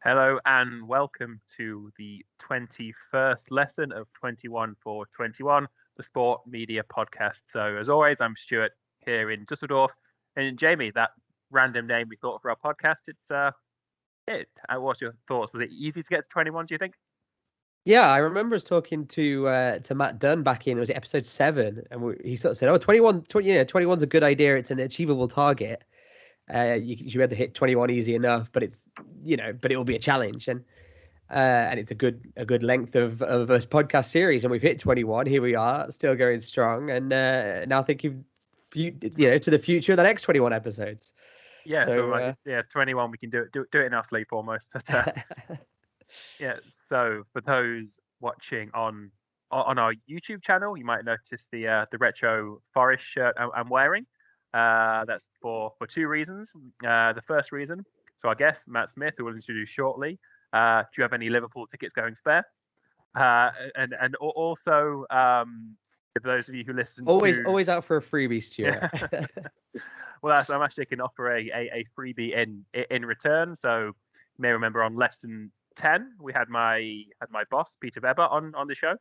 Hello and welcome to the 21st lesson of 21 for 21, the Sport Media Podcast. So, as always, I'm Stuart here in Dusseldorf. And Jamie, that random name we thought for our podcast, it's it. What's your thoughts? Was it easy to get to 21, do you think? Yeah, I remember us talking to Matt Dunn back in, was it episode 7? And he sort of said, 21's a good idea. It's an achievable target. You should be able to hit 21 easy enough, but but it will be a challenge. And it's a good length of a podcast series. And we've hit 21. Here we are, still going strong. And now thinking, to the future, the next 21 episodes. Yeah, so like, 21, we can do it in our sleep almost. But yeah, so for those watching on our YouTube channel, you might notice the retro Forest shirt I'm wearing. That's for two reasons. The first reason, so our guest Matt Smith, who we'll introduce shortly. Do you have any Liverpool tickets going spare? And also, for those of you who listen always out for a freebie, Stuart. Yeah. Well, so I'm actually can offer a freebie in return. So you may remember on lesson 10, we had my boss Peter Weber on the show,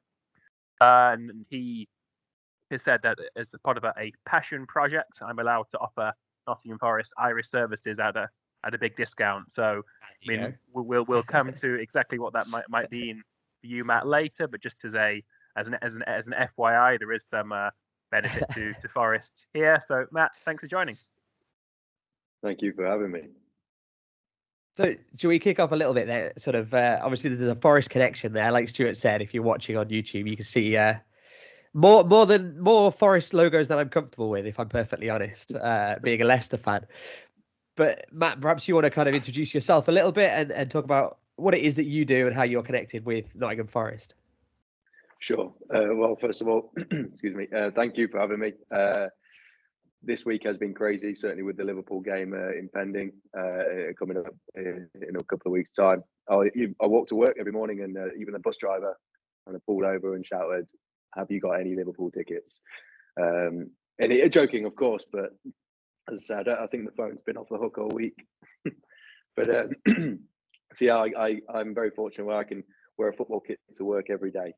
and he has said that as a part of a passion project, I'm allowed to offer Nottingham Forest Irish services at a big discount. So I mean, we'll come to exactly what that might mean for you, Matt, later. But just as an FYI, there is some benefit to Forest here. So Matt, thanks for joining. Thank you for having me. So, should we kick off a little bit there? Sort of, obviously, there's a Forest connection there. Like Stuart said, if you're watching on YouTube, you can see more Forest logos than I'm comfortable with, if I'm perfectly honest, being a Leicester fan. But Matt, perhaps you want to kind of introduce yourself a little bit and talk about what it is that you do and how you're connected with Nottingham Forest. Sure. Well, first of all, excuse me. Thank you for having me. This week has been crazy, certainly with the Liverpool game impending, coming up in a couple of weeks' time. I walk to work every morning, and even the bus driver kind of pulled over and shouted, "Have you got any Liverpool tickets?" Joking, of course, but as I said, I think the phone's been off the hook all week. But so yeah, I'm very fortunate where I can wear a football kit to work every day.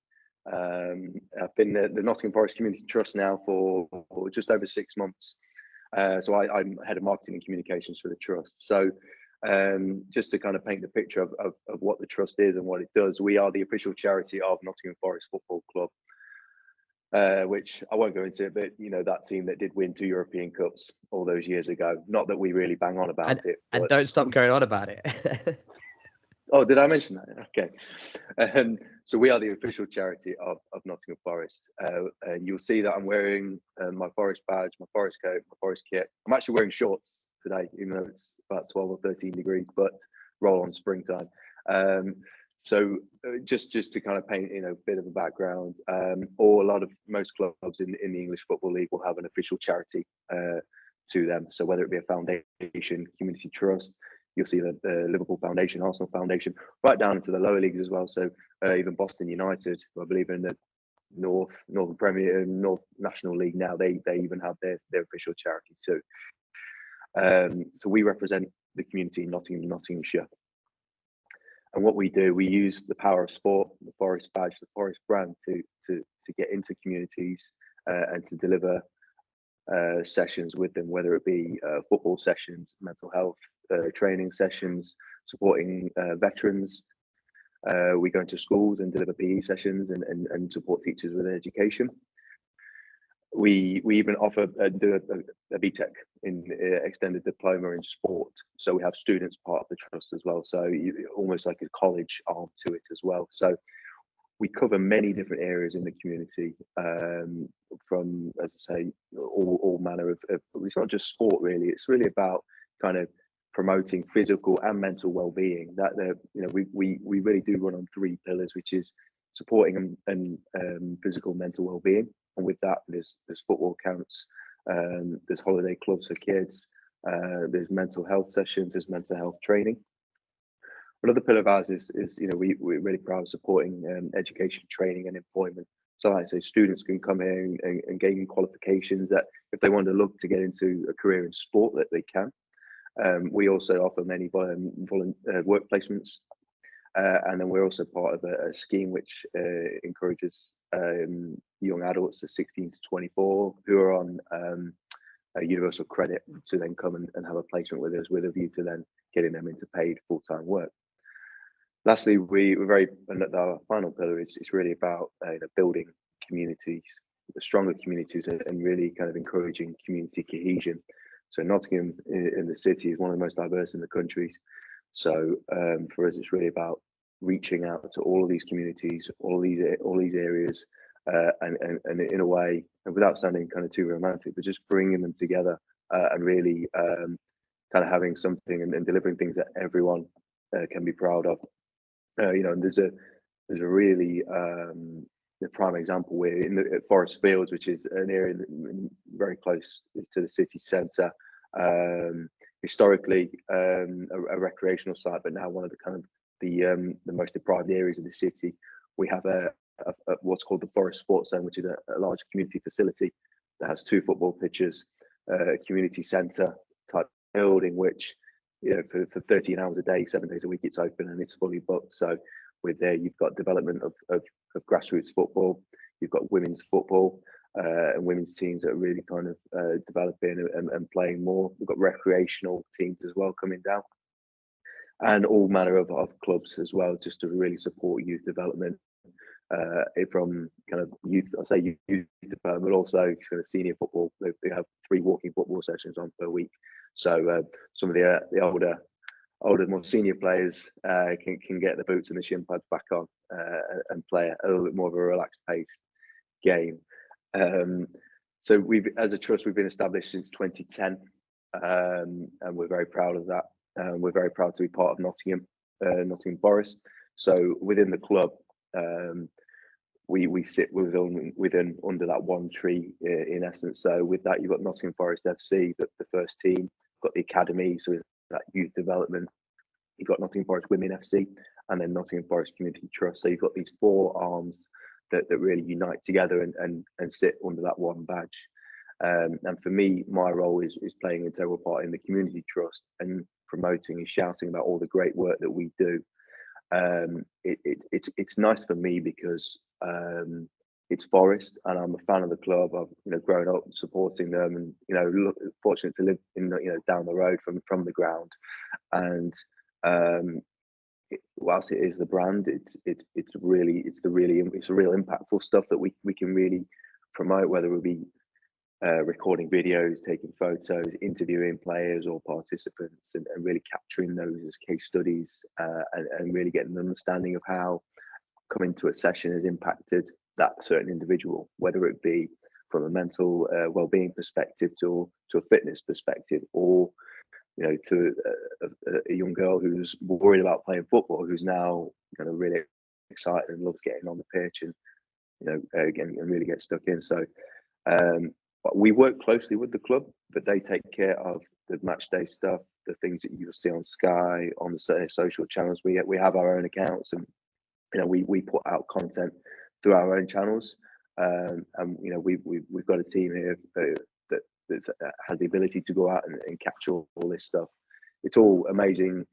I've been the Nottingham Forest Community Trust now for just over 6 months. So I'm head of marketing and communications for the trust. So just to kind of paint the picture of what the trust is and what it does, we are the official charity of Nottingham Forest Football Club, which I won't go into, but that team that did win 2 European Cups all those years ago. Not that we really bang on about it. And don't stop going on about it. Oh, did I mention that? Okay. So we are the official charity of Nottingham Forest. You'll see that I'm wearing my Forest badge, my Forest coat, my Forest kit. I'm actually wearing shorts today, even though it's about 12 or 13 degrees, but roll on springtime. So just to kind of paint a bit of a background, most clubs in the English Football League will have an official charity to them. So whether it be a foundation, community trust, you'll see the Liverpool Foundation, Arsenal Foundation, right down into the lower leagues as well. So even Boston United, who I believe in the Northern Premier, North National League now, they even have their official charity too. So we represent the community in Nottinghamshire. And what we do, we use the power of sport, the Forest badge, the Forest brand to get into communities and to deliver sessions with them, whether it be football sessions, mental health training sessions, supporting veterans. We go into schools and deliver PE sessions and support teachers with education. We even offer do a BTEC in extended diploma in sport. So we have students part of the trust as well. So almost like a college arm to it as well. So we cover many different areas in the community, from, as I say, all manner of. It's not just sport really. It's really about kind of promoting physical and mental well-being. That we really do run on 3 pillars, which is supporting and physical mental well-being. And with that, there's football camps, there's holiday clubs for kids, there's mental health sessions, there's mental health training. Another pillar of ours is we're really proud of supporting education, training, and employment. So like I say, students can come here and gain qualifications that if they want to look to get into a career in sport, that they can. We also offer many work placements, and then we're also part of a scheme which encourages young adults, 16 to 24, who are on a universal credit, to then come and have a placement with us, with a view to then getting them into paid full-time work. Lastly, we're very, and our final pillar is really about building communities, stronger communities, and really kind of encouraging community cohesion. So Nottingham in the city is one of the most diverse in the country. So for us, it's really about reaching out to all of these communities, all these areas, and in a way, and without sounding kind of too romantic, but just bringing them together and really kind of having something and delivering things that everyone can be proud of. And there's a really the prime example. We're at Forest Fields, which is an area very close to the city centre. Historically, a recreational site, but now one of the kind of the most deprived areas of the city. We have a what's called the Forest Sports Zone, which is a large community facility that has 2 football pitches, a community centre type building, which for 13 hours a day, 7 days a week, it's open and it's fully booked. So with there, you've got development of grassroots football, you've got women's football and women's teams that are really kind of developing and playing more. We've got recreational teams as well coming down, and all manner of clubs as well, just to really support youth development from kind of youth, I say youth development, but also kind of senior football. They have 3 walking football sessions on per week. So some of the older, more senior players can get the boots and the shin pads back on and play a little bit more of a relaxed paced game. So as a trust, we've been established since 2010, and we're very proud of that. We're very proud to be part of Nottingham Forest. So within the club, we sit within under that one tree in essence. So with that, you've got Nottingham Forest FC, the first team. Got the academy, so that youth development. You've got Nottingham Forest Women FC, and then Nottingham Forest Community Trust. So you've got these 4 arms that really unite together and sit under that one badge. And for me, my role is playing an integral part in the community trust and promoting and shouting about all the great work that we do. It's nice for me because it's Forest, and I'm a fan of the club. I've grown up supporting them, and fortunate to live in down the road from the ground. And whilst it is the brand, it's really impactful stuff that we can really promote, whether it be recording videos, taking photos, interviewing players or participants, and really capturing those as case studies, and really getting an understanding of how coming to a session has impacted that certain individual, whether it be from a mental well-being perspective to a fitness perspective, or to a young girl who's worried about playing football, who's now kind of really excited and loves getting on the pitch and again and really get stuck in. So we work closely with the club, but they take care of the match day stuff, the things that you'll see on Sky, on the certain social channels. We have our own accounts, and we put out content through our own channels, and we've got a team here that has the ability to go out and capture all this stuff. It's all amazing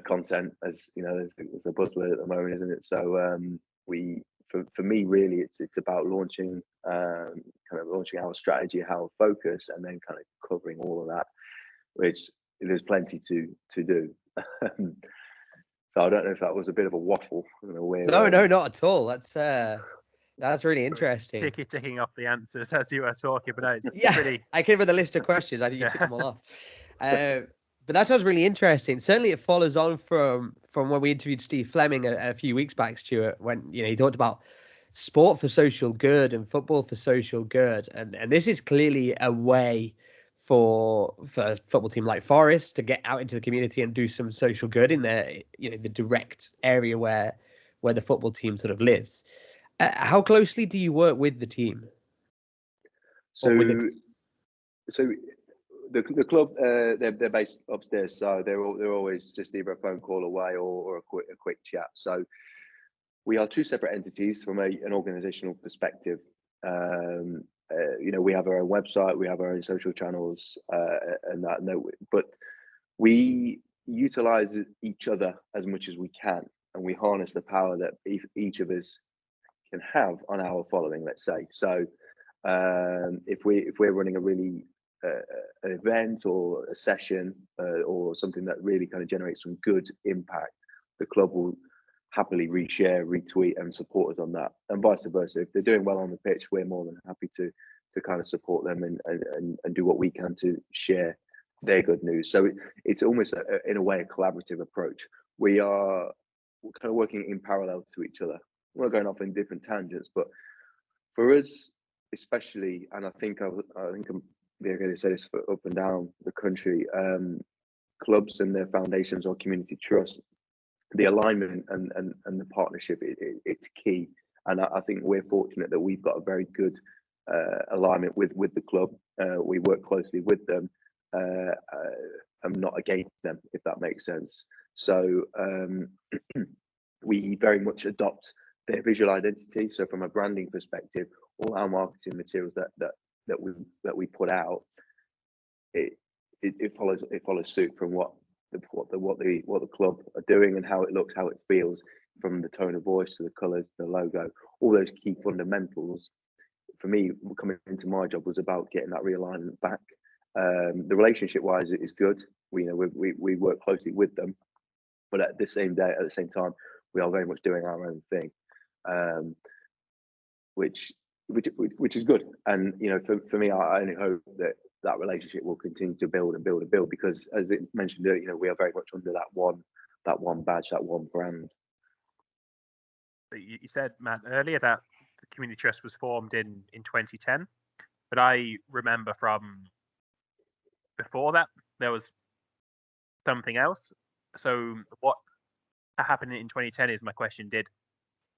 content, as it's a buzzword at the moment, isn't it? So for me, really, it's about launching our strategy, our focus, and then kind of covering all of that, which there's plenty to do. So I don't know if that was a bit of a waffle. No, not at all. That's really interesting. Ticking off the answers as you were talking, but no, it's pretty... I came with a list of questions. I think you took them all off. But that sounds really interesting. Certainly, it follows on from when we interviewed Steve Fleming a few weeks back, Stuart, when he talked about sport for social good and football for social good, and this is clearly a way for a football team like Forest to get out into the community and do some social good in their the direct area where the football team sort of lives. How closely do you work with the team? So the club, they're based upstairs, so they're always just either a phone call away or a quick chat. So we are 2 separate entities from an organisational perspective. We have our own website, we have our own social channels, and that. But we utilize each other as much as we can, and we harness the power that each of us can have on our following, let's say. So if we're running a really an event or a session or something that really kind of generates some good impact, the club will happily reshare, retweet, and support us on that, and vice versa. If they're doing well on the pitch, we're more than happy to kind of support them and do what we can to share their good news. So it's almost in a way a collaborative approach. We are kind of working in parallel to each other. We're going off in different tangents, but for us especially, and I think I'm going to say this for up and down the country, clubs and their foundations or community trusts, the alignment and the partnership, it's key. And I think we're fortunate that we've got a very good alignment with the club. We work closely with them. I'm not against them, if that makes sense. So we very much adopt their visual identity. So from a branding perspective, all our marketing materials that we put out, it follows suit from what the club are doing and how it looks, how it feels, from the tone of voice to the colours, the logo, all those key fundamentals. For me, coming into my job was about getting that realignment back. The relationship wise is good. We work closely with them, but at the same time, we are very much doing our own thing, which is good. And for me, I only hope that relationship will continue to build and build and build, because as it mentioned earlier, we are very much under that one badge, that one brand. You said, Matt, earlier that the community trust was formed in 2010, but I remember from before that there was something else. So what happened in 2010 is my question: did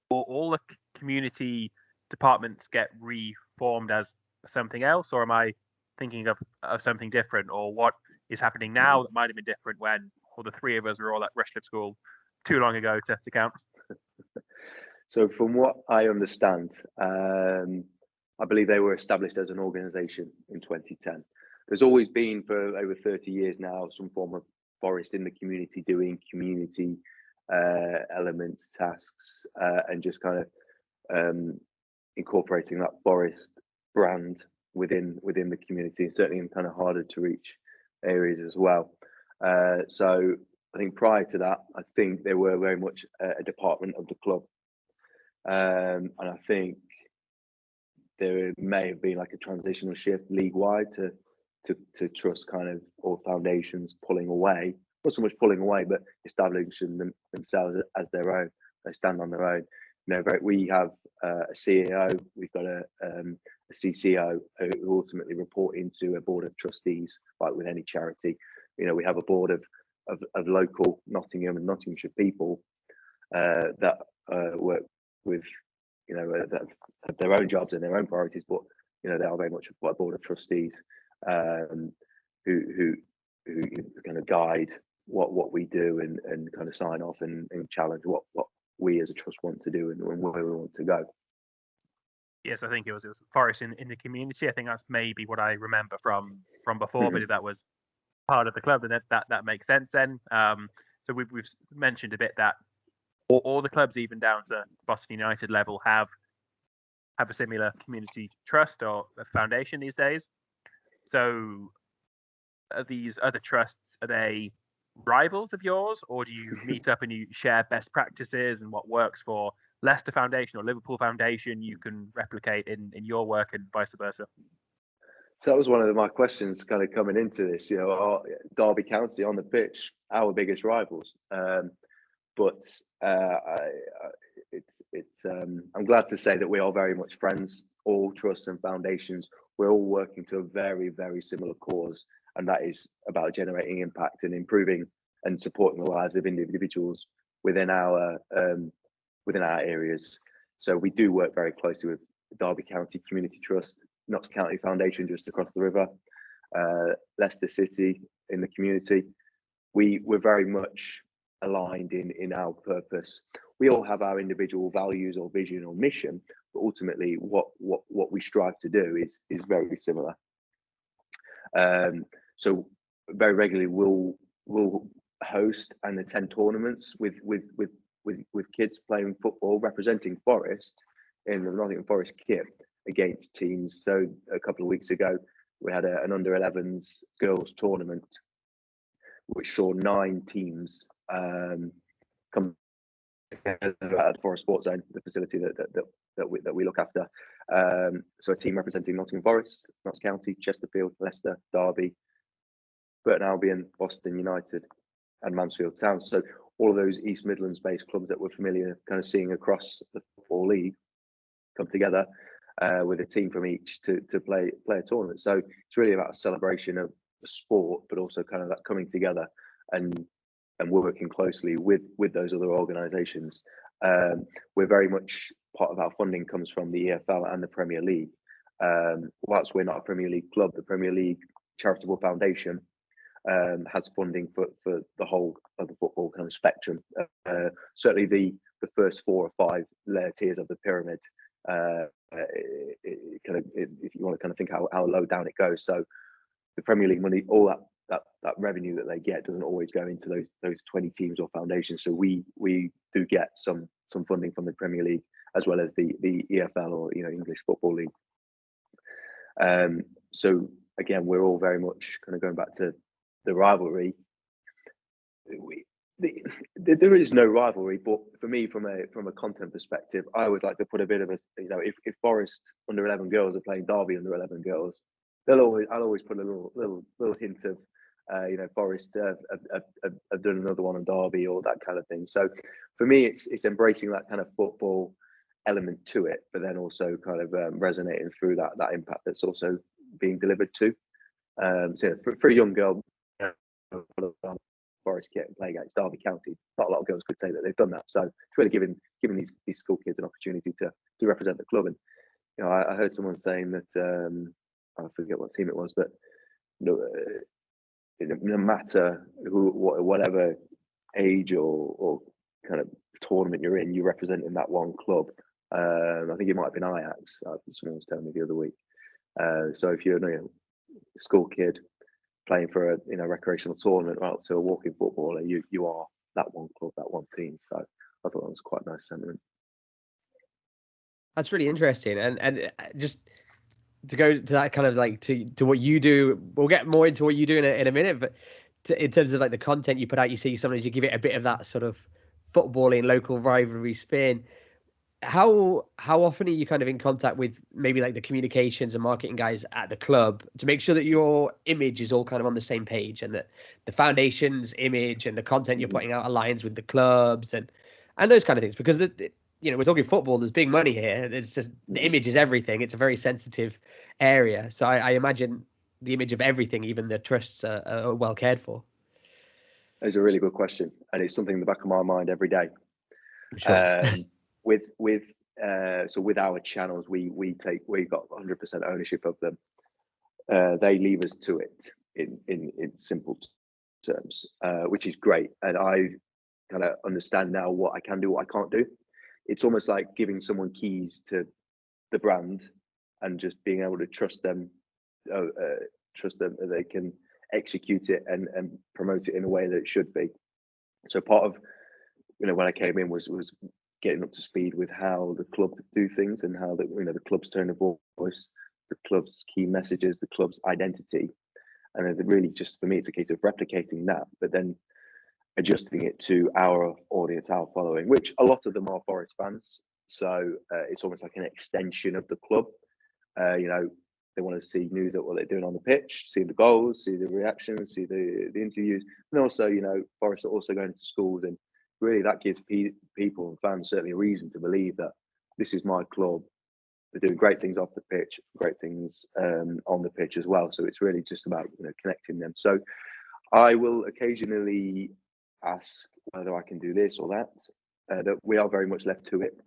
all the community departments get reformed as something else, or am I thinking of something different? Or what is happening now that might have been different when all the three of us were all at Rushcliffe School too long ago to count? So from what I understand, I believe they were established as an organisation in 2010. There's always been, for over 30 years now, some form of forest in the community, doing community elements, tasks, and just kind of incorporating that forest brand within the community, certainly in kind of harder to reach areas as well. So I think prior to that, I think they were very much a department of the club. And I think there may have been like a transitional shift league-wide to trust kind of, or foundations pulling away, not so much pulling away, but establishing themselves as their own. They stand on their own. We have a CEO, we've got a CCO who ultimately report into a board of trustees, like with any charity. We have a board of local Nottingham and Nottinghamshire people that work with, that have their own jobs and their own priorities, but they are very much a board of trustees who kind of guide what we do and kind of sign off and challenge what we as a trust want to do and where we want to go. Yes, I think it was forest in the community. I think that's maybe what I remember from before, but if that was part of the club, then that makes sense then. So we've mentioned a bit that all the clubs, even down to Boston United level, have a similar community trust or a foundation these days. So are these other trusts, are they rivals of yours, or do you meet up and you share best practices, and what works for Leicester Foundation or Liverpool Foundation you can replicate in your work, and vice versa? So that was one of my questions kind of coming into this. Derby County on the pitch, our biggest rivals. But I'm glad to say that we are very much friends. All trusts and foundations, we're all working to a very, very similar cause, and that is about generating impact and improving and supporting the lives of individuals within our areas. So we do work very closely with Derby County Community Trust, Notts County Foundation just across the river, Leicester City in the community. We're very much aligned in our purpose. We all have our individual values or vision or mission, but ultimately what we strive to do is very similar. So very regularly we'll will host and attend tournaments with kids playing football representing Forest in the Nottingham Forest kit against teams. So a couple of weeks ago, we had an under-11s girls tournament, which saw 9 teams come together at the Forest Sports Zone, the facility that we look after. So a team representing Nottingham Forest, Notts County, Chesterfield, Leicester, Derby, Burton Albion, Boston United, and Mansfield Town. So all of those East Midlands-based clubs that we're familiar kind of seeing across the football league come together with a team from each to play a tournament. So it's really about a celebration of the sport, but also kind of that coming together and working closely with those other organisations. We're very much, part of our funding comes from the EFL and the Premier League. Whilst we're not a Premier League club, the Premier League Charitable Foundation has funding for the whole of the football kind of spectrum. Certainly the first 4 or 5 layer tiers of the pyramid. If you want to kind of think how low down it goes. So the Premier League money, all that revenue that they get doesn't always go into those 20 teams or foundations. So we do get some funding from the Premier League as well as the EFL, or English Football League. So again, we're all very much kind of going back to the rivalry. There is no rivalry, but for me, from a content perspective, I always like to put a bit of a, if Forest under-11 girls are playing Derby under-11 girls, I'll always put a little hint of, Forest have done another one on Derby or that kind of thing. So for me, it's embracing that kind of football element to it, but then also kind of resonating through that impact that's also being delivered to. So for a young girl, Forest kit and play against Derby County, not a lot of girls could say that they've done that. So it's really giving these school kids an opportunity to represent the club. And I heard someone saying that I forget what team it was, but no matter whatever age or kind of tournament you're in, you're representing that one club. I think it might have been Ajax. Someone was telling me the other week. So if you're a school kid playing for a recreational tournament, right up to a walking footballer, you are that one club, that one team. So I thought that was quite a nice sentiment. That's really interesting, and just to go to that kind of like to what you do. We'll get more into what you do in a minute, but in terms of like the content you put out, you see sometimes you give it a bit of that sort of footballing local rivalry spin. How often are you kind of in contact with maybe like the communications and marketing guys at the club to make sure that your image is all kind of on the same page, and that the foundation's image and the content you're putting out aligns with the clubs and those kind of things? Because we're talking football, there's big money here. It's just the image is everything. It's a very sensitive area. So I imagine the image of everything, even the trusts, are well cared for. It's a really good question, and it's something in the back of my mind every day. Sure. So with our channels, we've got 100% ownership of them. They leave us to it in simple terms, which is great. And I kind of understand now what I can do, what I can't do. It's almost like giving someone keys to the brand and just being able to trust them that they can execute it and promote it in a way that it should be. So part of when I came in was getting up to speed with how the club do things and how the club's tone of voice, the club's key messages, the club's identity, and it really just for me it's a case of replicating that, but then adjusting it to our audience, our following, which a lot of them are Forest fans. So it's almost like an extension of the club. They want to see news of what they're doing on the pitch, see the goals, see the reactions, see the interviews, and also Forest are also going to schools, and really that gives people and fans certainly a reason to believe that this is my club. They're doing great things off the pitch, great things on the pitch as well. So it's really just about connecting them. So I will occasionally ask whether I can do this or that. That we are very much left to it.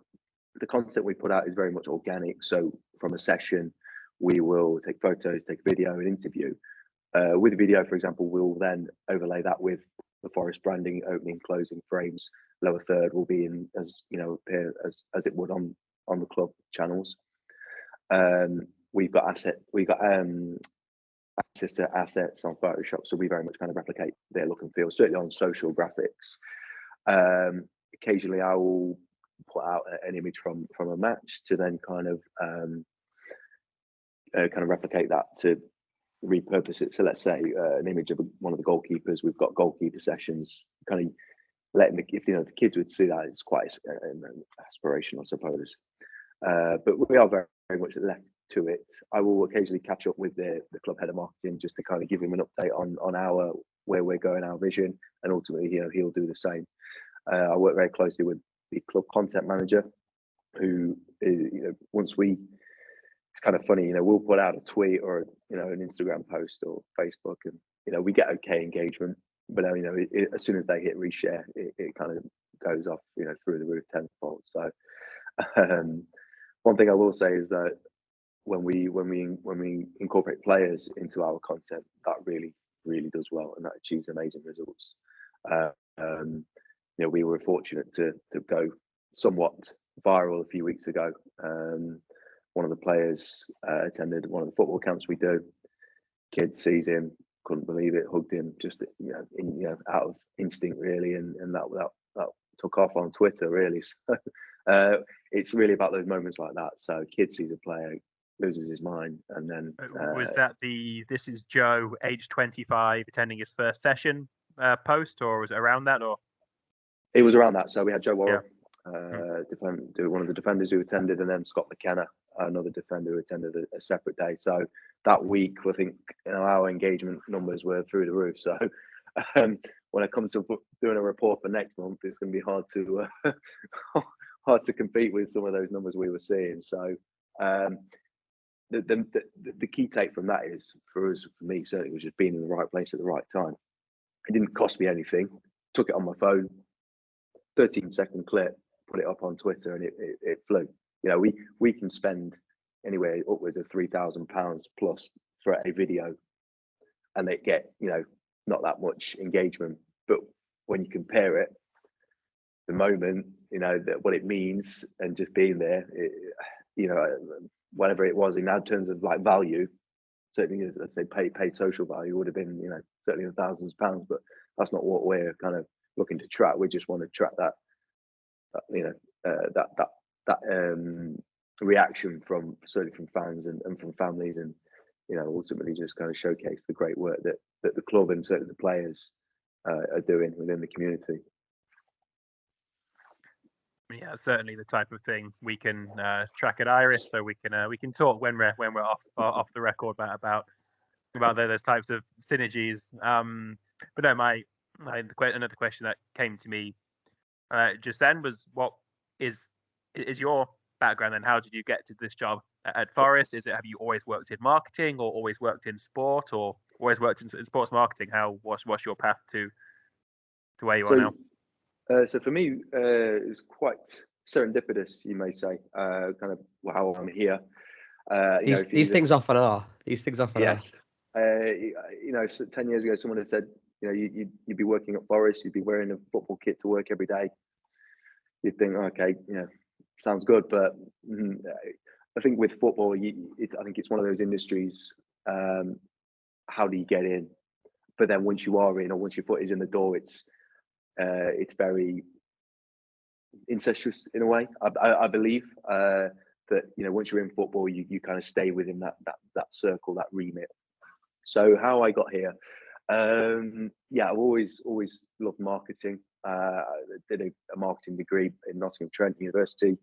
The content we put out is very much organic. So from a session, we will take photos, take video, and interview. With video, for example, we'll then overlay that with the Forest branding, opening, closing frames. Lower third will be in appear as it would on the club channels. We've got access to assets on Photoshop, so we very much kind of replicate their look and feel, certainly on social graphics. Occasionally I will put out an image from a match to then kind of replicate that to repurpose it. So let's say an image of one of the goalkeepers. We've got goalkeeper sessions, kind of letting the kids would see that. It's quite aspirational, I suppose. But we are very, very much left to it. I will occasionally catch up with the club head of marketing just to kind of give him an update on where we're going, our vision, and ultimately, he'll do the same. I work very closely with the club content manager, who is, it's kind of funny, we'll put out a tweet or an Instagram post or Facebook, and we get okay engagement, but as soon as they hit reshare, it kind of goes off through the roof tenfold. So one thing I will say is that when we incorporate players into our content, that really does well, and that achieves amazing results. We were fortunate to go somewhat viral a few weeks ago. One of the players attended one of the football camps we do. Kid sees him, couldn't believe it, hugged him, just out of instinct really, and that took off on Twitter really. So it's really about those moments like that. So kid sees a player, loses his mind, and then was that this is Joe, age 25, attending his first session post, or was it around that, or? It was around that. So we had Joe Worrell, one of the defenders who attended, and then Scott McKenna, another defender who attended a separate day. So that week, I think our engagement numbers were through the roof. So when it comes to doing a report for next month, it's going to be hard to compete with some of those numbers we were seeing. So the key take from that is, for me certainly, was just being in the right place at the right time. It didn't cost me anything. Took it on my phone, 13-second clip, put it up on Twitter, and it flew. We can spend anywhere upwards of £3,000 plus for a video, and they get not that much engagement. But when you compare it, the moment that what it means, and just being there, whatever it was in terms of like value, certainly let's say paid social value would have been certainly in thousands of pounds. But that's not what we're kind of looking to track. We just want to track that reaction from fans and from families, and ultimately just kind of showcase the great work that the club and certainly the players are doing within the community. Yeah, certainly the type of thing we can track at Iris, so we can talk when we're off the record about those types of synergies. But no, another question that came to me just then was, what is your background, and how did you get to this job at Forest? Have you always worked in marketing, or always worked in sport, or always worked in sports marketing? What's your path to where you are now? So for me, it's quite serendipitous, you may say, kind of how I'm here. These things often are. These things often are. So 10 years ago, someone had said, you'd be working at Forest, you'd be wearing a football kit to work every day. You'd think, okay, sounds good, but I think with football, I think it's one of those industries. How do you get in? But then once you are in, or once your foot is in the door, it's very incestuous in a way. I believe that once you're in football, you kind of stay within that circle, that remit. So how I got here, I've always loved marketing. I did a marketing degree in Nottingham University,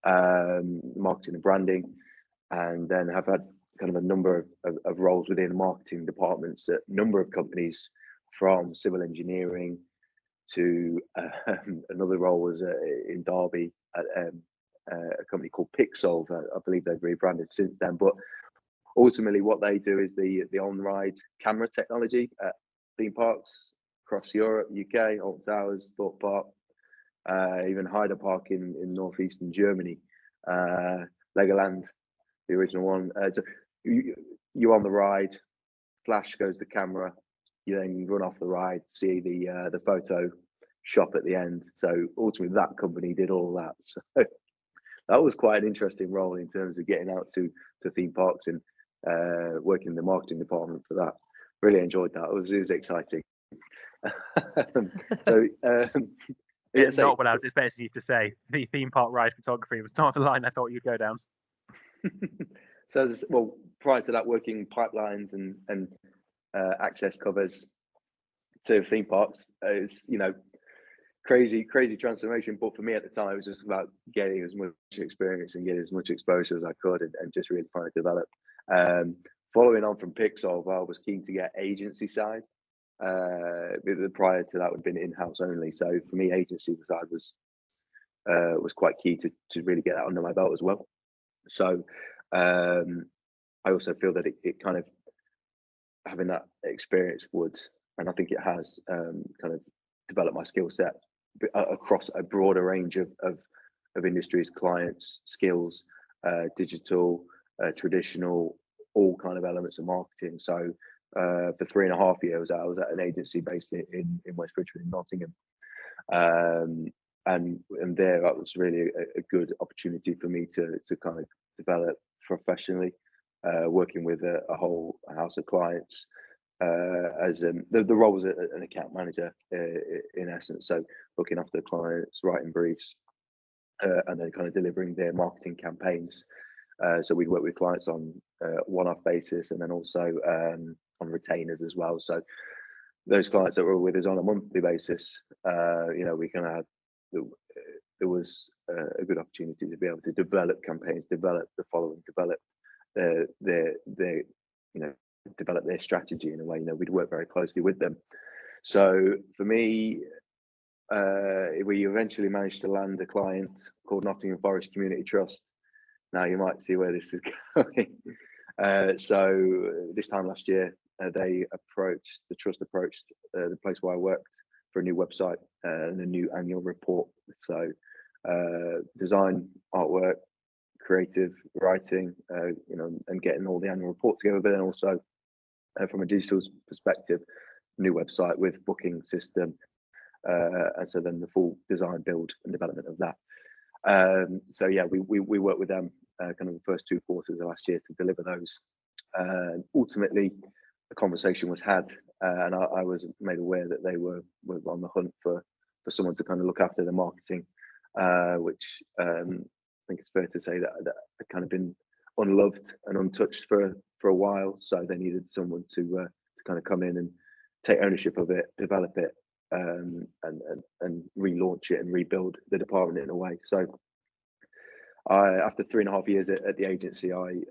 marketing and branding, and then have had kind of a number of roles within marketing departments at a number of companies, from civil engineering to another role was in Derby at a company called Pixel. I believe they've rebranded since then, but ultimately what they do is the on-ride camera technology at theme parks across Europe, UK, Alton Towers, Thorpe Park, even Hyder Park in northeastern Germany, Legoland, the original one. So you're on the ride, flash goes the camera, you then run off the ride, see the photo shop at the end. So ultimately that company did all that. So that was quite an interesting role in terms of getting out to theme parks and working in the marketing department for that. Really enjoyed that. It was exciting. So yeah, not what I was expecting you to say. The theme park ride photography was not the line I thought you'd go down. So well, prior to that, working pipelines and access covers to theme parks is, you know, crazy transformation. But for me at the time, it was just about getting as much experience and getting as much exposure as I could, and just really trying to develop. Following on from Pixar, I was keen to get agency side. Prior to that, would have been in-house only. So for me, agency side was quite key to really get that under my belt as well. So I also feel that it kind of, having that experience would, and I think it has, kind of developed my skill set across a broader range of industries, clients, skills, digital, traditional, all kind of elements of marketing. So for 3.5 years, I was at an agency based in West Bridgford in Nottingham. And there, that was really a good opportunity for me to kind of develop professionally, working with a whole house of clients. As the role was an account manager in essence, so looking after clients, writing briefs, and then kind of delivering their marketing campaigns. So we'd work with clients on one-off basis, and then also on retainers as well. So those clients that were with us on a monthly basis, you know, we kind of had, there was a good opportunity to be able to develop campaigns, develop the following, develop their you know, develop their strategy in a way. You know, we'd work very closely with them. So for me, we eventually managed to land a client called Nottingham Forest Community Trust. Now you might see where this is going. So this time last year, the trust approached the place where I worked for a new website and a new annual report. So design, artwork, creative writing, you know, and getting all the annual report together, but then also from a digital perspective, new website with booking system, and so then the full design, build, and development of that. So yeah, we worked with them kind of the first 2 quarters of last year to deliver those. Ultimately, a conversation was had, and I was made aware that they were on the hunt for someone to kind of look after the marketing, which I think it's fair to say that had kind of been unloved and untouched for a while. So they needed someone to kind of come in and take ownership of it, develop it, and relaunch it and rebuild the department in a way. So after 3.5 years at the agency, I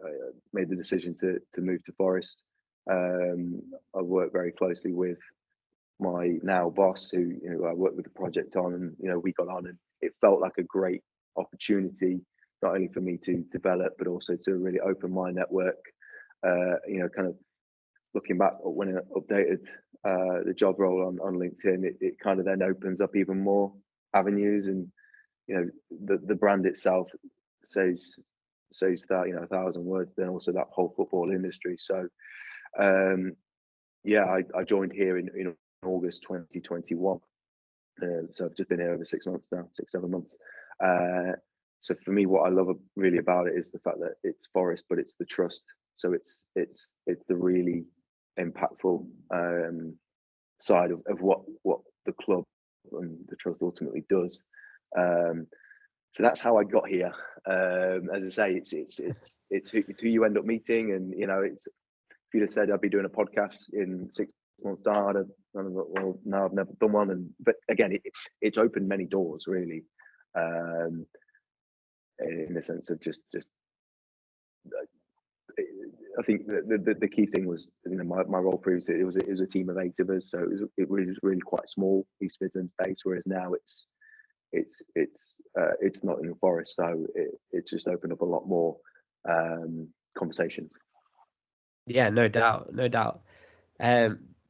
made the decision to move to Forest. I worked very closely with my now boss, who, you know, I worked with the project on, and, you know, we got on, and it felt like a great opportunity, not only for me to develop, but also to really open my network. You know, kind of looking back when I updated the job role on LinkedIn, it kind of then opens up even more avenues, and, you know, the brand itself says that, you know, 1,000 words, then also that whole football industry. So yeah, I joined here in August 2021. So I've just been here over 6 months now, 6-7 months. So for me, what I love really about it is the fact that it's Forest, but it's the trust. So it's the really impactful side of what the club and the trust ultimately does. So that's how I got here. As I say, it's who you end up meeting, and, you know, it's, if you'd have said I'd be doing a podcast in 6 months' time, I'd have thought, well, no, I've never done one. But again, it's opened many doors, really, in the sense of just I think the key thing was, you know, my role previously, it was a team of 8 of us, so it was really quite small, East Midlands based, whereas now it's Nottingham Forest, so it's just opened up a lot more conversations. Yeah, no doubt.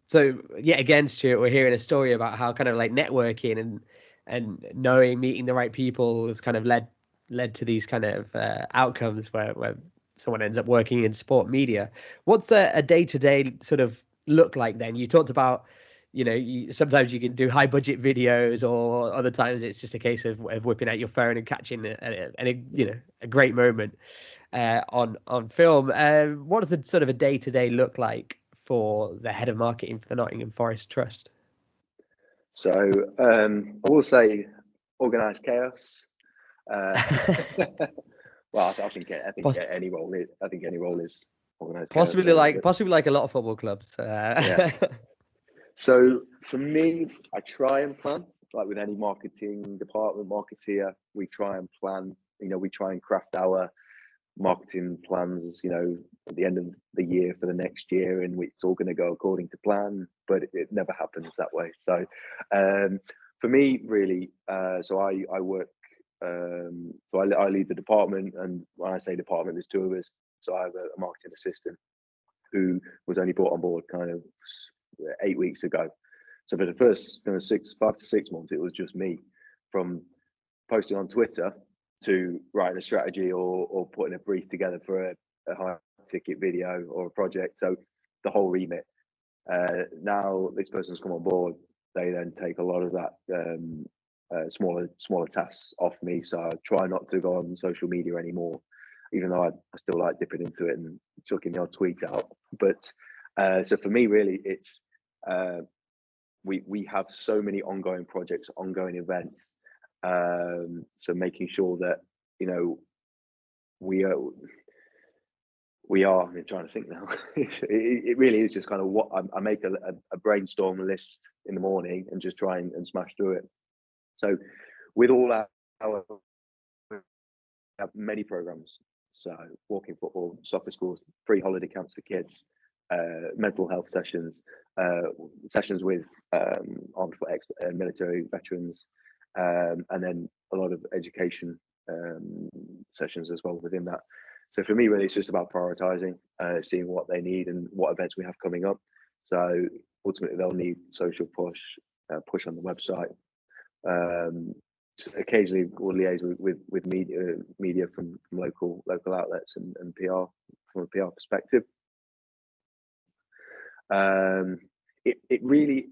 So yeah, again, Stuart, we're hearing a story about how kind of like networking and knowing, meeting the right people has kind of led to these kind of outcomes where someone ends up working in sport media. What's a day-to-day sort of look like then? You talked about, you know, sometimes you can do high budget videos, or other times it's just a case of whipping out your phone and catching a you know, a great moment. on film. What does a sort of a day-to-day look like for the head of marketing for the Nottingham Forest Trust? So I will say organised chaos. Well, I think any role is. I think any role is organised chaos. Possibly like a lot of football clubs. Yeah. So for me, I try and plan. Like with any marketing department, marketeer, we try and plan. We try and craft our marketing plans, at the end of the year for the next year, and it's all going to go according to plan, but it never happens that way. So for me, really, so I work, so I lead the department, and when I say department, there's two of us. So I have a marketing assistant who was only brought on board kind of 8 weeks ago. So for the first 5 to 6 months, it was just me, from posting on Twitter to writing a strategy or putting a brief together for a high ticket video or a project. So the whole remit. Now this person's come on board, they then take a lot of that smaller tasks off me. So I try not to go on social media anymore, even though I still like dipping into it and chucking the odd tweet out. But so for me, really, it's we have so many ongoing projects, ongoing events. So making sure that we are. I'm trying to think now. It really is just kind of what I make a brainstorm list in the morning and just try and smash through it. So with all our we have many programs. So walking football, soccer schools, free holiday camps for kids, mental health sessions, sessions with armed military veterans, and then a lot of education sessions as well within that. So for me, really, it's just about prioritizing, seeing what they need and what events we have coming up. So ultimately, they'll need social push on the website. Occasionally, we'll liaise with media from local outlets and PR from a PR perspective. I'm really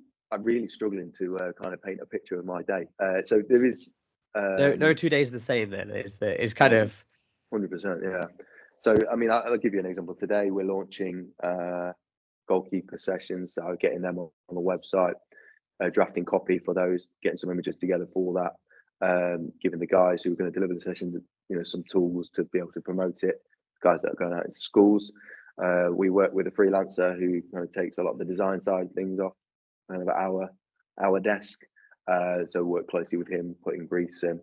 struggling to kind of paint a picture of my day. So there is no 2 days the same. Then it's kind of 100%. Yeah. So I mean, I'll give you an example. Today we're launching goalkeeper sessions. So getting them on the website, drafting copy for those, getting some images together for that, giving the guys who are going to deliver the session, some tools to be able to promote it. Guys that are going out into schools. We work with a freelancer who kind of takes a lot of the design side of things off kind of our desk. So work closely with him, putting briefs in.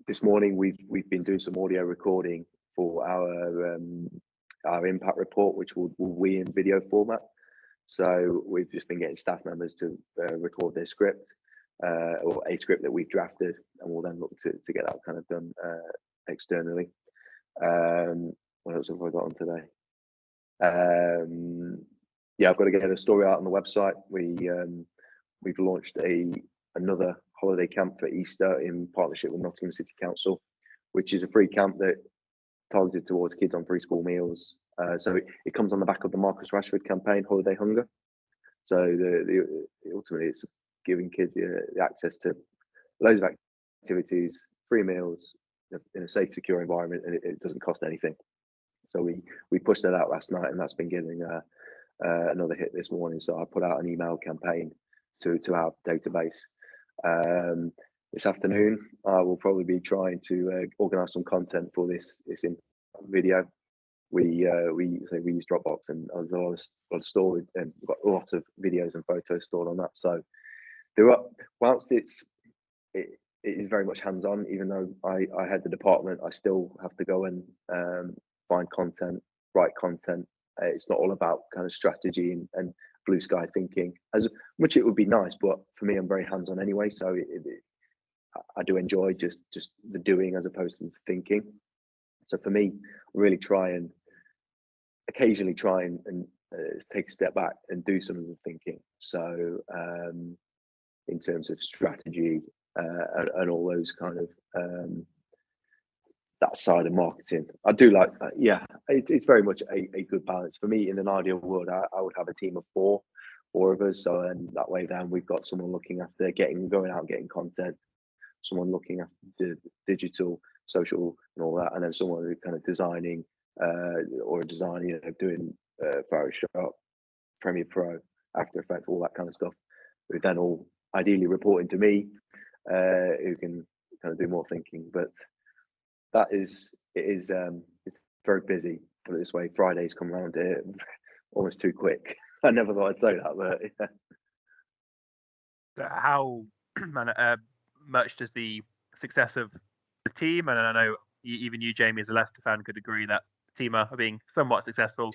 This morning we've been doing some audio recording for our impact report, which will be in video format. So we've just been getting staff members to record their script or a script that we've drafted, and we'll then look to get that kind of done externally. What else have I got on today? Yeah, I've got to get a story out on the website. We've launched another holiday camp for Easter in partnership with Nottingham City Council, which is a free camp that targeted towards kids on free school meals. So it comes on the back of the Marcus Rashford campaign, Holiday Hunger. So ultimately it's giving kids the access to loads of activities, free meals in a safe, secure environment, and it doesn't cost anything. So we pushed that out last night, and that's been getting another hit this morning. So I put out an email campaign to our database. This afternoon, I will probably be trying to organise some content for this video. We use Dropbox, and there's a lot of storage, and we've got lots of videos and photos stored on that. So whilst it is very much hands-on, even though I head the department, I still have to go and find content, write content. It's not all about kind of strategy and blue sky thinking, as much it would be nice, but for me, I'm very hands-on anyway. So I do enjoy just the doing as opposed to the thinking. So for me, I really occasionally try and take a step back and do some of the thinking. So in terms of strategy and all those kind of that side of marketing, I do like that. Yeah, it's very much a good balance for me. In an ideal world, I would have a team of four of us. So and that way, then we've got someone looking after going out and getting content, someone looking after the digital, social and all that, and then someone who's kind of designing or a designer, you know, doing Photoshop, Premiere Pro, After Effects, all that kind of stuff. Who then all ideally reporting to me, who can kind of do more thinking. But that is it's very busy. Put it this way, Fridays come around almost too quick. I never thought I'd say that, but yeah. How much does the success of the team, and I know even you, Jamie, as a Leicester fan, could agree that the team are being somewhat successful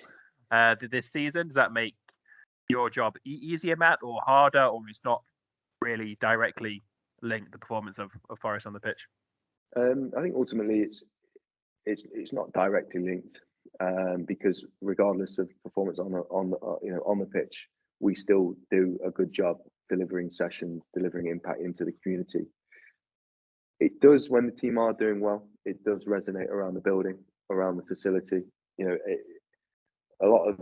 this season. Does that make your job easier, Matt, or harder, or is not really directly linked the performance of Forest on the pitch? I think ultimately it's not directly linked, because regardless of performance on the pitch, we still do a good job delivering sessions, delivering impact into the community. It does, when the team are doing well, it does resonate around the building, around the facility. You know, a lot of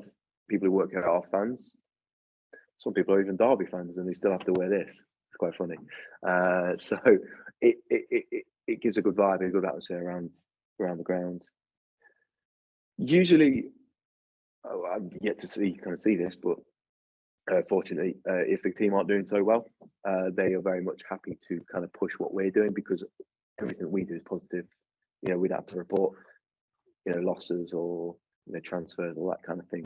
people who work here are fans. Some people are even Derby fans, and they still have to wear this. It's quite funny. So it gives a good vibe, a good atmosphere around the ground. Usually, I'm yet to see this, but fortunately, if the team aren't doing so well, they are very much happy to kind of push what we're doing, because everything we do is positive. You know, we'd have to report, you know, losses or, you know, transfers, all that kind of thing.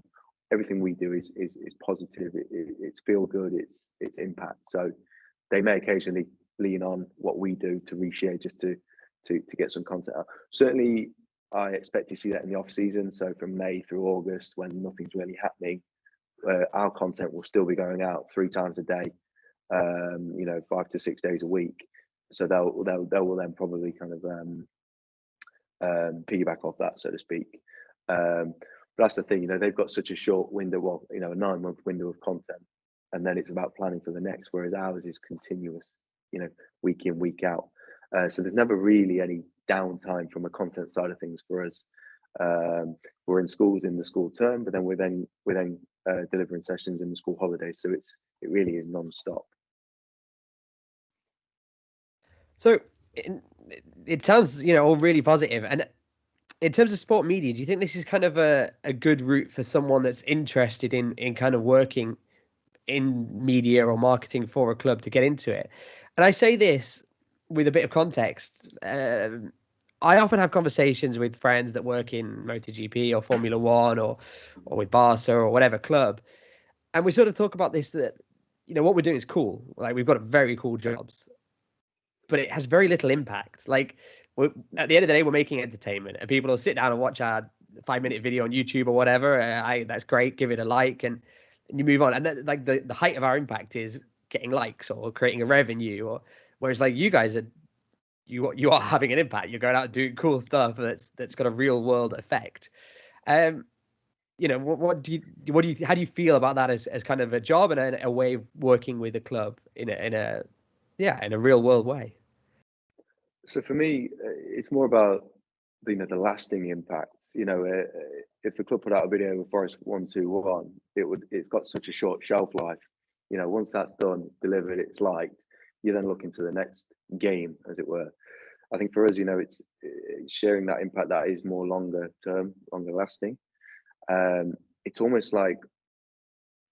Everything we do is positive. It's feel good. It's impact. So they may occasionally lean on what we do to reshare, just to get some content out. Certainly, I expect to see that in the off season. So from May through August, when nothing's really happening, our content will still be going out 3 times a day, you know, 5 to 6 days a week. So they will then probably kind of piggyback off that, so to speak. But that's the thing, you know, they've got such a short window, well, you know, a 9-month window of content, and then it's about planning for the next, whereas ours is continuous, you know, week in, week out. So there's never really any downtime from a content side of things for us. We're in schools in the school term, but then we're then delivering sessions in the school holidays. So it really is non-stop. So it sounds, you know, all really positive. And in terms of sport media, do you think this is kind of a good route for someone that's interested in kind of working in media or marketing for a club to get into it? And I say this with a bit of context. I often have conversations with friends that work in MotoGP or Formula One or with Barca or whatever club. And we sort of talk about this, that, you know, what we're doing is cool. Like, we've got very cool jobs, but it has very little impact. Like, at the end of the day, we're making entertainment, and people will sit down and watch our 5-minute video on YouTube or whatever. That's great. Give it a like, and you move on. And then, like, the height of our impact is getting likes or creating a revenue, or whereas like you guys are, you are having an impact. You're going out and doing cool stuff that's got a real world effect. You know, what do you how do you feel about that as kind of a job and a way of working with a club in a real world way? So for me, it's more about, you know, the lasting impact. You know, if the club put out a video of Forest 1-2-1, it's got such a short shelf life. You know, once that's done, it's delivered, it's liked, you then look into the next game, as it were. I think for us, you know, it's sharing that impact that is more longer term, longer lasting. It's almost like,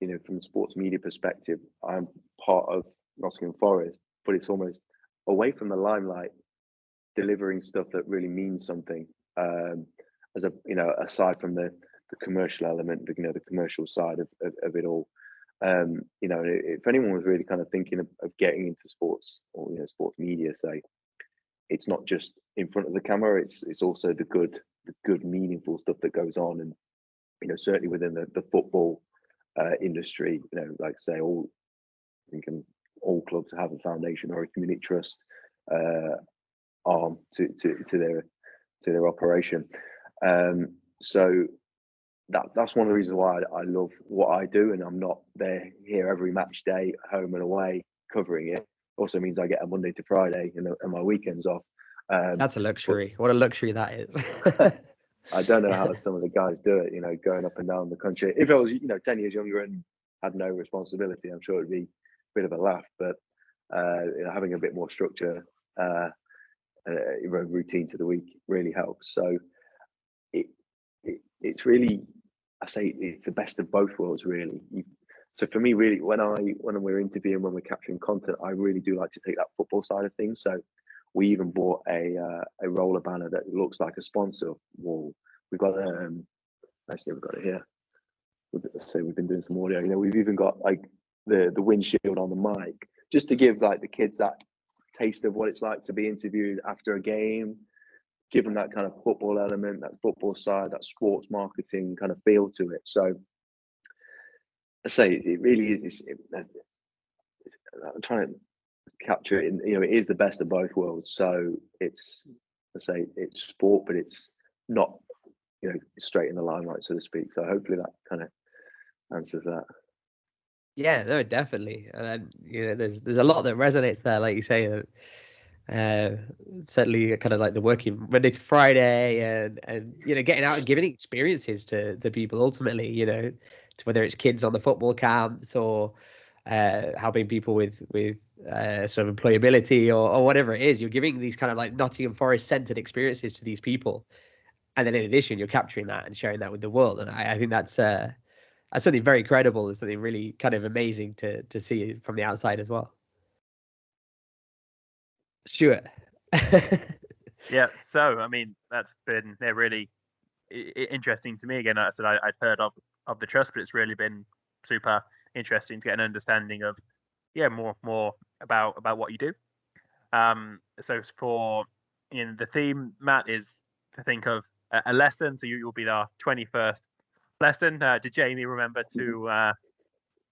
you know, from a sports media perspective, I'm part of Nottingham Forest, but it's almost away from the limelight, delivering stuff that really means something. As a, you know, aside from the commercial element, you know, the commercial side of it all. You know, if anyone was really kind of thinking of getting into sports, or, you know, sports media, say, it's not just in front of the camera, it's also the good meaningful stuff that goes on. And, you know, certainly within the football industry, you know, like say, all clubs have a foundation or a community trust arm to their operation. So that's one of the reasons why I love what I do, and I'm not here every match day, home and away, covering it. Also means I get a Monday to Friday and my weekends off. That's a luxury. What a luxury that is. I don't know how some of the guys do it, you know, going up and down the country. If I was, you know, 10 years younger and had no responsibility, I'm sure it'd be a bit of a laugh. But you know, having a bit more structure routine to the week really helps. So it's really, I say it's the best of both worlds, really. So for me, really, when we're interviewing, when we're capturing content, I really do like to take that football side of things. So we even bought a roller banner that looks like a sponsor wall. We've got actually we've got it here. So we've been doing some audio. We've even got like the windshield on the mic, just to give like the kids that taste of what it's like to be interviewed after a game, give them that kind of football element, that football side, that sports marketing kind of feel to it. So I say it really is. I'm trying to capture it. It is the best of both worlds. So it's sport, but it's not straight in the limelight, so to speak. So hopefully that kind of answers that. Yeah, no, definitely. And there's a lot that resonates there, like you say. Certainly kind of like the working Monday to Friday, and getting out and giving experiences to the people ultimately, to whether it's kids on the football camps or helping people with sort of employability or whatever it is. You're giving these kind of like Nottingham Forest centered experiences to these people, and then in addition you're capturing that and sharing that with the world. And I think that's something very credible and something really kind of amazing to see from the outside as well. Stuart. Yeah, so I mean that's been really interesting to me. Again, I said I'd heard of the trust, but it's really been super interesting to get an understanding of more about what you do. So for the theme, Matt, is to think of a lesson. So you'll be our 21st lesson. Did Jamie remember to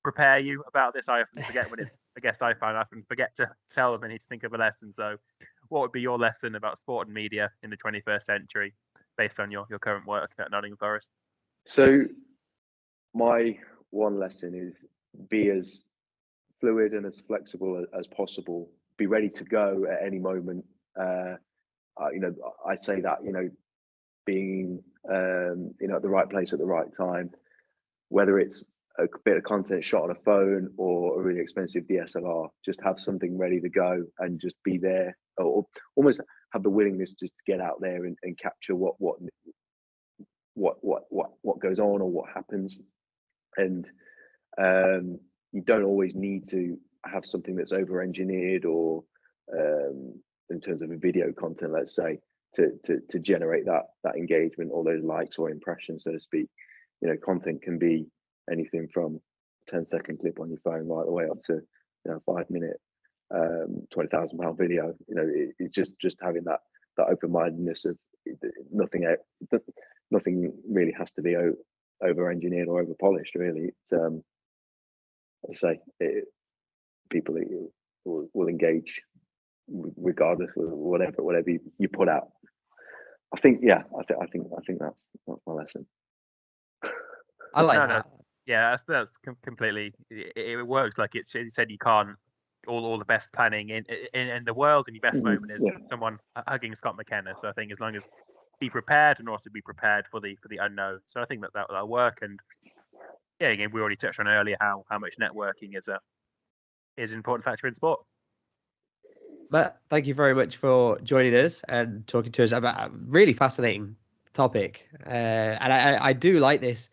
prepare you about this? I often forget when it's a guest I find. I often forget to tell them I need to think of a lesson. So what would be your lesson about sport and media in the 21st century based on your current work at Nottingham Forest? So my one lesson is be as fluid and as flexible as possible. Be ready to go at any moment. I say that, being, at the right place at the right time, whether it's a bit of content shot on a phone or a really expensive DSLR, just have something ready to go and just be there, or almost have the willingness just to get out there and capture what goes on or what happens. And you don't always need to have something that's over engineered or in terms of a video content, let's say, to generate that engagement or those likes or impressions, so to speak. Content can be anything from 10-second clip on your phone right the way up to 5-minute £20,000 video. It's just having that open-mindedness of nothing really has to be over engineered or over polished, really. It's people will engage regardless of whatever you put out. I think that's my lesson. I like that. Yeah, that's completely. It works. Like it said, you can't all the best planning in the world, and your best moment is someone hugging Scott McKenna. So I think as long as be prepared and also be prepared for the unknown. So I think that'll work. And yeah, again, we already touched on earlier how much networking is an important factor in sport. Matt, thank you very much for joining us and talking to us about a really fascinating topic. And I do like this.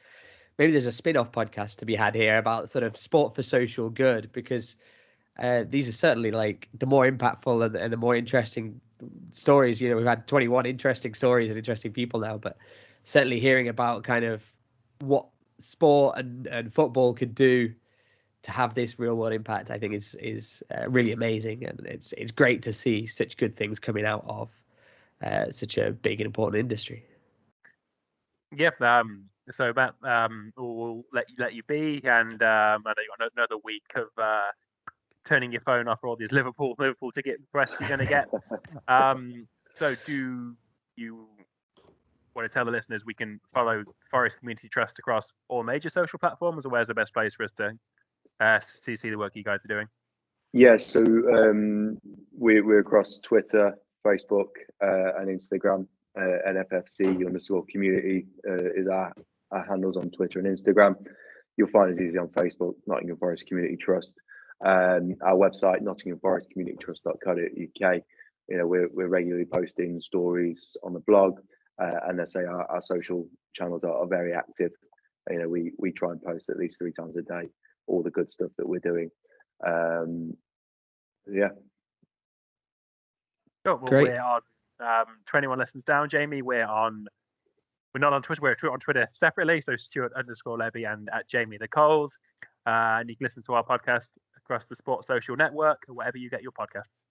Maybe there's a spin-off podcast to be had here about sort of sport for social good, because these are certainly like the more impactful and the more interesting stories. We've had 21 interesting stories and interesting people now, but certainly hearing about kind of what sport and football could do to have this real world impact, I think is really amazing, and it's great to see such good things coming out of such a big and important industry. Yep. So Matt, we'll let you be, and I know you got another week of turning your phone off for all these Liverpool ticket requests you're going to get. So do you want to tell the listeners we can follow Forest Community Trust across all major social platforms, or where's the best place for us to see the work you guys are doing? Yeah, so we're across Twitter, Facebook, and Instagram. NFFC_community is our handles on Twitter and Instagram. You'll find us easy on Facebook, Nottingham Forest Community Trust. Our website, nottinghamforestcommunitytrust.co.uk. we're regularly posting stories on the blog, and let's say our social channels are very active. We try and post at least 3 times a day all the good stuff that we're doing. Yeah. Cool. Well, Great. we're on 21 Lessons Down, Jamie. We're not on Twitter. We're on Twitter separately. So Stuart_Levy and at Jamie the Coles. And you can listen to our podcast across the Sports Social Network or wherever you get your podcasts.